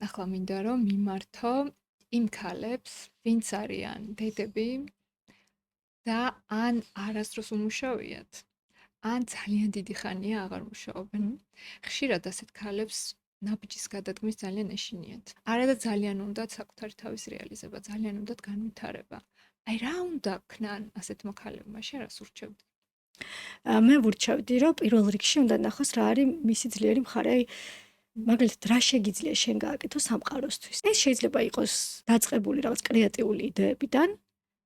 ახლა მინდა რომ მიმართო იმ ქალებს, ვინც არიან დედები და ან არასდროს უმუშავიათ, ან ძალიან დიდი ხანია აღარ მუშაობენ. ხშირად ასეთ ქალებს ნაბიჯის გადადგმის ძალიან ეშინიათ. არა და ძალიან უნდათ საკუთარი თავის რეალიზება, ძალიან უნდათ განვითარება. აი რა უნდა ქნან ასეთმა ქალებმა, შენ რას ურჩევდი? მე ვურჩევდი, რომ პირველ რიგში უნდა ნახოს რა არის მისი ძლიერი მხარე. აი მაგალითად, რა შეგიძლია შენ გააკეთო სამყაროსთვის. ეს შეიძლება იყოს დაწყებული რაღაც კრეატიული იდეებიდან,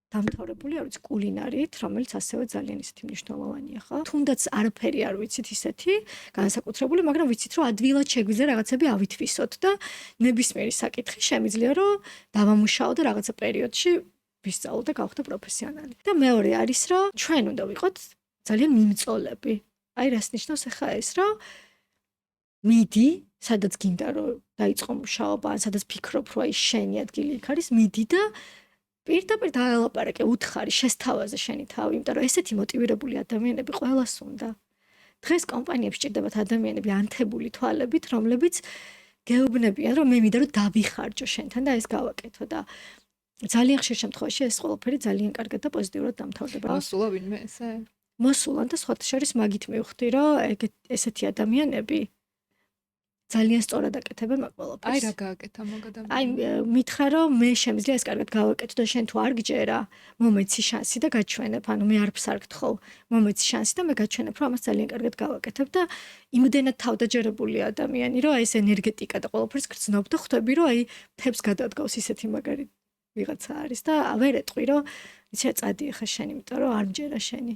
დამთავრებული, არ ვიცი, კულინარით, რომელიც ასევე ძალიან ისეთი მნიშვნელოვანია, ხო? თუნდაც არაფერი არ ვიცით ისეთი, განსაკუთრებული, მაგრამ ვიცით, რომ ადვილად შეგვიძლია რაღაცები ავითვისოთ და ნებისმიერი საკითხი შემიძლია, რომ დავამუშაო და რაღაცა პერიოდში ვისწავლო და გავხდე პროფესიონალი. და მეორე არის, რომ ჩვენ უნდა ვიყოთ ძალიან მიმწოლები. აი რას ნიშნავს ახლა ეს, რომ მიდი, სადაც გინდა რომ დაიწყო მუშაობა, სადაც ფიქრობ, რომ აი შენი ადგილი იქ არის, მიდი და პირდაპირ დაელაპარაკე, უთხარი, შესთავაზე შენი თავი, იმიტომ რომ ესეთი მოტივირებული ადამიანები ყველას უნდა. დღეს კომპანიებში ჭირდებათ ადამიანები ანთებული თვალებით, რომლებიც გეუბნებიან, რომ მე მინდა რომ დავიხარჯო შენთან და ეს გავაკეთო და ძალიან ხშირ შემთხვევაში ეს ყველაფერი ძალიან კარგად და პოზიტიურად დამთავრდება. მოსულა ვინმე ესე? მოსულან და სხვათა შორის მაგით მივხვდი, რომ ესეთი ადამიანები ძალიან სწორად აკეთებენ მაგ ყველაფერს. აი რა გააკეთა მაგადამ? აი მითხრა რომ მე შემიძლია ეს კარგად გავაკეთო და შენ თუ არ გჯერა, მომეცი შანსი და გაჩვენებ, ანუ მე არ ფსარგთხო, მომეცი შანსი და მე გაჩვენებ, რომ ამას ძალიან კარგად გავაკეთებ და იმდენად თავდაჯერებული ადამიანი, რომ აი ეს ენერგეტიკა და ყველაფერს გრძნობ და ხვდები, რომ აი თებს გადადგავს ისეთი მაგარი ვიღაცა არის და ვერ ეტყვი, რომ იცი რა წადი ახლა შენ, იმიტომ რომ არ მჯერა შენი.